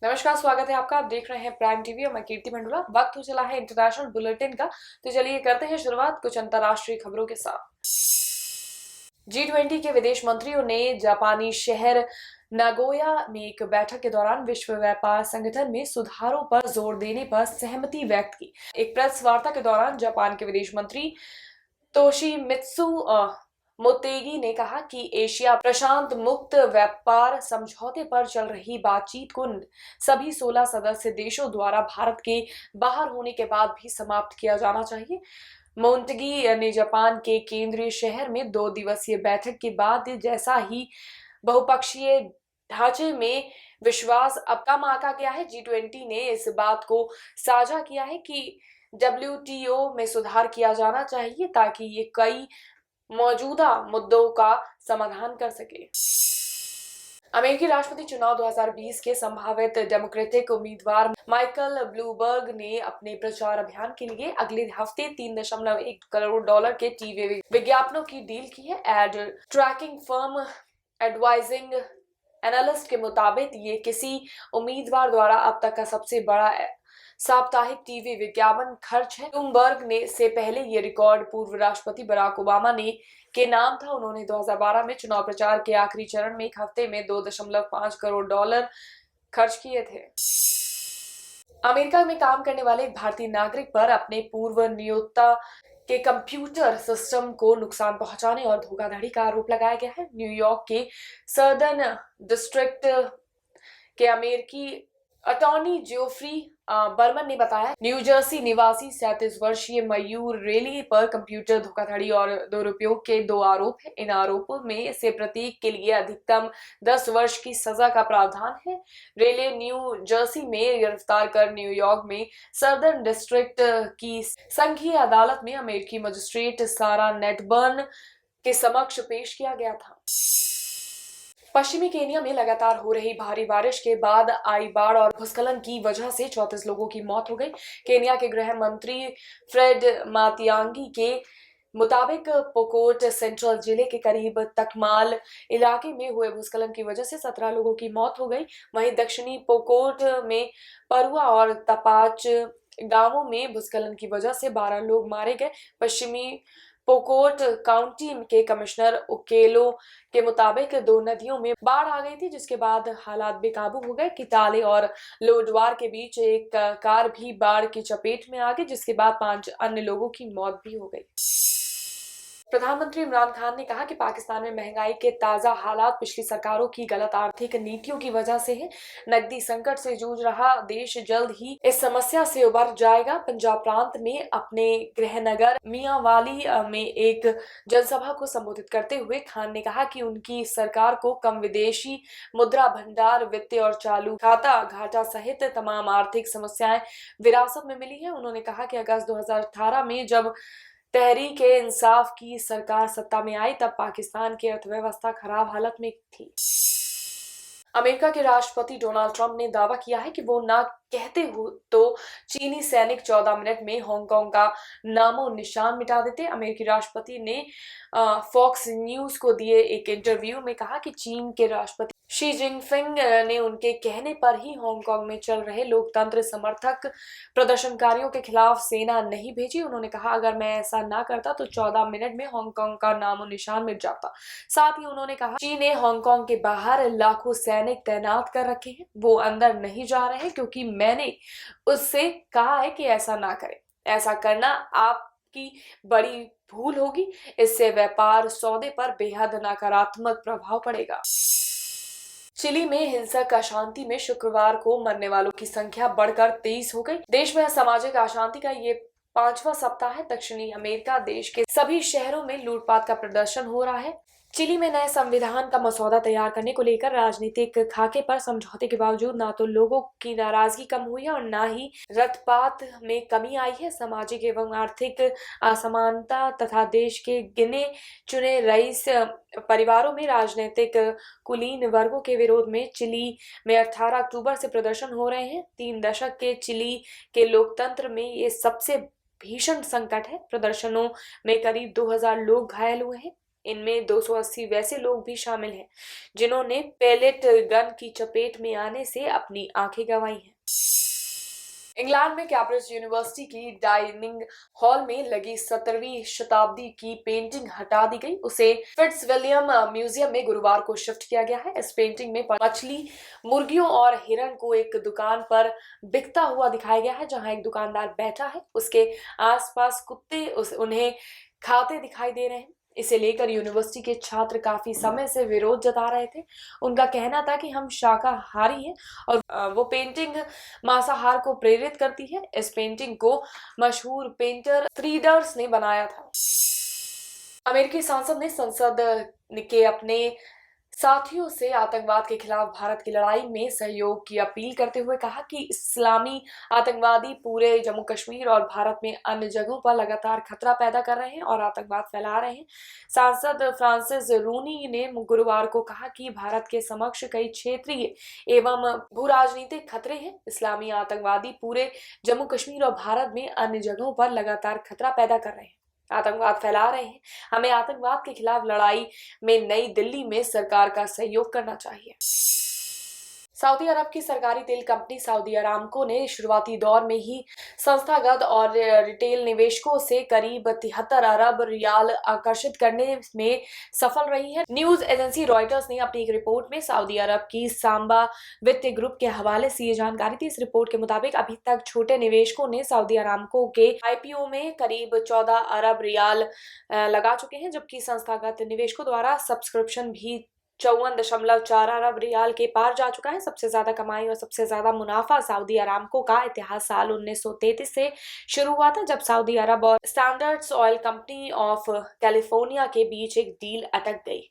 नमस्कार, स्वागत है आपका। आप देख रहे हैं प्राइम टीवी और मैं कीर्ति मंडोला। वक्त हो चला है इंटरनेशनल बुलेटिन का, तो चलिए करते हैं शुरुआत कुछ अंतर्राष्ट्रीय खबरों के साथ। G20 के विदेश मंत्रियों ने जापानी शहर नागोया में एक बैठक के दौरान विश्व व्यापार संगठन में सुधारों पर जोर देने पर सहमति व्यक्त की। एक प्रेस वार्ता के दौरान जापान के विदेश मंत्री तोशिमित्सु मोतेगी ने कहा कि एशिया प्रशांत मुक्त व्यापार समझौते पर चल रही बातचीत को सभी 16 सदस्य देशों द्वारा भारत के बाहर होने के बाद भी समाप्त किया जाना चाहिए। मोंटेगी ने जापान के केंद्रीय शहर में 2 दिवसीय बैठक के बाद जैसा ही बहुपक्षीय ढांचे में विश्वास अब कम आंका गया है। G20 ने इस बात को साझा किया है कि WTO में सुधार किया जाना चाहिए ताकि ये कई मौजूदा मुद्दों का समाधान कर सके। अमेरिकी राष्ट्रपति चुनाव 2020 के संभावित डेमोक्रेटिक उम्मीदवार माइकल ब्लूमबर्ग ने अपने प्रचार अभियान के लिए अगले हफ्ते $3.1 करोड़ के टीवी विज्ञापनों की डील की है। Ad tracking firm advising analyst के मुताबिक ये किसी उम्मीदवार द्वारा अब तक का सबसे बड़ा साप्ताहिक टीवी विज्ञापन खर्च है। ब्लूमबर्ग ने से पहले ये रिकॉर्ड पूर्व राष्ट्रपति बराक ओबामा ने के नाम था। उन्होंने 2012 में चुनाव प्रचार के आखिरी चरण में एक हफ्ते में $2.5 करोड़ खर्च किए थे। अमेरिका में काम करने वाले एक भारतीय नागरिक पर अपने पूर्व नियोक्ता के कंप्यूटर सिस्टम को नुकसान पहुंचाने और धोखाधड़ी का आरोप लगाया गया है। न्यूयॉर्क के सदर्न डिस्ट्रिक्ट के अमेरिकी अटॉर्नी जोफ्री बर्मन ने बताया न्यू जर्सी निवासी 37 वर्षीय मयूर रेली पर कंप्यूटर धोखाधड़ी और दुरुपयोग के 2 आरोप हैं। इन आरोपों में से प्रत्येक के लिए अधिकतम 10 वर्ष की सजा का प्रावधान है। रेले न्यू जर्सी में गिरफ्तार कर न्यूयॉर्क में सदर्न डिस्ट्रिक्ट की संघीय अदालत में अमेरिकी मजिस्ट्रेट सारा नेटबर्न के समक्ष पेश किया गया था। पश्चिमी केनिया में लगातार हो रही भारी बारिश के बाद आई बाढ़ और भूस्खलन की वजह से 34 लोगों की मौत हो गई। केनिया के गृह मंत्री फ्रेड मातियांगी के मुताबिक पोकोट सेंट्रल जिले के करीब तकमाल इलाके में हुए भूस्खलन की वजह से 17 लोगों की मौत हो गई। वहीं दक्षिणी पोकोट में परुआ और तपाच गांवों में भूस्खलन की वजह से 12 लोग मारे गए। पश्चिमी पोकोट काउंटी के कमिश्नर ओकेलो के मुताबिक 2 नदियों में बाढ़ आ गई थी, जिसके बाद हालात बेकाबू हो गए। किताले और लोडवार के बीच एक कार भी बाढ़ की चपेट में आ गई, जिसके बाद 5 अन्य लोगों की मौत भी हो गई। प्रधानमंत्री इमरान खान ने कहा कि पाकिस्तान में महंगाई के ताजा हालात पिछली सरकारों की गलत आर्थिक नीतियों की वजह से है। नकदी संकट से जूझ रहा देश जल्द ही इस समस्या से उबर जाएगा। पंजाब प्रांत में अपने गृहनगर मियांवाली में एक जनसभा को संबोधित करते हुए खान ने कहा कि उनकी सरकार को कम विदेशी मुद्रा भंडार, वित्तीय और चालू खाता घाटा सहित तमाम आर्थिक समस्याएं विरासत में मिली है। उन्होंने कहा कि अगस्त 2018 में जब तहरीक ए इंसाफ की सरकार सत्ता में आई तब पाकिस्तान की अर्थव्यवस्था खराब हालत में थी। अमेरिका के राष्ट्रपति डोनाल्ड ट्रंप ने दावा किया है कि वो ना कहते हो तो चीनी सैनिक 14 मिनट में हांगकांग का नामो निशान मिटा देते। अमेरिकी राष्ट्रपति ने फॉक्स न्यूज को दिए एक इंटरव्यू में कहा कि चीन के राष्ट्रपति शी जिनपिंग ने उनके कहने पर ही हांगकांग में चल रहे लोकतंत्र समर्थक प्रदर्शनकारियों के खिलाफ सेना नहीं भेजी। उन्होंने कहा अगर मैं ऐसा ना करता तो 14 मिनट में हांगकांग का नामो निशान मिट जाता। साथ ही उन्होंने कहा चीन ने हांगकांग के बाहर लाखों सैनिक तैनात कर रखे हैं, वो अंदर नहीं जा रहे हैं क्योंकि मैंने उससे कहा है कि ऐसा ना करें। ऐसा करना आपकी बड़ी भूल होगी। इससे व्यापार सौदे पर बेहद नकारात्मक प्रभाव पड़ेगा। चिली में हिंसक अशांति में शुक्रवार को मरने वालों की संख्या बढ़कर 23 हो गई। देश में सामाजिक अशांति का ये 5वां सप्ताह है। दक्षिणी अमेरिका देश के सभी शहरों में लूटपाट का प्रदर्शन हो रहा है। चिली में नए संविधान का मसौदा तैयार करने को लेकर राजनीतिक खाके पर समझौते के बावजूद ना तो लोगों की नाराजगी कम हुई है और ना ही रक्तपात में कमी आई है। सामाजिक एवं आर्थिक असमानता तथा देश के गिने चुने रईस परिवारों में राजनीतिक कुलीन वर्गों के विरोध में चिली में 18 अक्टूबर से प्रदर्शन हो रहे हैं। 3 दशक के चिली के लोकतंत्र में ये सबसे भीषण संकट है। प्रदर्शनों में करीब 2000 लोग घायल हुए हैं। इनमें 280 वैसे लोग भी शामिल हैं जिन्होंने पेलेट गन की चपेट में आने से अपनी आंखें गंवाई हैं। इंग्लैंड में कैम्ब्रिज यूनिवर्सिटी की डाइनिंग हॉल में लगी 17वीं शताब्दी की पेंटिंग हटा दी गई। उसे फिट्जविलियम म्यूजियम में गुरुवार को शिफ्ट किया गया है। इस पेंटिंग में मछली, मुर्गियों और हिरण को एक दुकान पर बिकता हुआ दिखाया गया है, जहां एक दुकानदार बैठा है। उसके आसपास कुत्ते उन्हें खाते दिखाई दे रहे हैं। इसे लेकर यूनिवर्सिटी के छात्र काफी समय से विरोध जता रहे थे। उनका कहना था कि हम शाकाहारी हैं और वो पेंटिंग मांसाहार को प्रेरित करती है। इस पेंटिंग को मशहूर पेंटर फ्रीडर्स ने बनाया था। अमेरिकी सांसद ने संसद के अपने साथियों से आतंकवाद के खिलाफ भारत की लड़ाई में सहयोग की अपील करते हुए कहा कि इस्लामी आतंकवादी पूरे जम्मू कश्मीर और भारत में अन्य जगहों पर लगातार खतरा पैदा कर रहे हैं और आतंकवाद फैला रहे हैं। सांसद फ्रांसिस रूनी ने गुरुवार को कहा कि भारत के समक्ष कई क्षेत्रीय एवं भू राजनीतिक खतरे हैं। इस्लामी आतंकवादी पूरे जम्मू कश्मीर और भारत में अन्य जगहों पर लगातार खतरा पैदा कर रहे हैं, आतंकवाद फैला रहे हैं। हमें आतंकवाद के खिलाफ लड़ाई में नई दिल्ली में सरकार का सहयोग करना चाहिए। सऊदी अरब की सरकारी तेल कंपनी सऊदी अरामको ने शुरुआती दौर में ही संस्थागत और रिटेल निवेशकों से करीब 73 अरब रियाल आकर्षित करने में सफल रही है। न्यूज एजेंसी रॉयटर्स ने अपनी एक रिपोर्ट में सऊदी अरब की सांबा वित्तीय ग्रुप के हवाले से ये जानकारी दी। इस रिपोर्ट के मुताबिक अभी तक छोटे निवेशकों ने सऊदी अरामको के आईपीओ में करीब 14 अरब रियाल लगा चुके हैं, जबकि संस्थागत निवेशकों द्वारा सब्सक्रिप्शन भी 54.4 अरब रियाल के पार जा चुका है। सबसे ज्यादा कमाई और सबसे ज्यादा मुनाफा सऊदी अरामको का इतिहास साल 1933 से शुरू हुआ था, जब सऊदी अरब और standard oil company of California के बीच एक डील अटक गई।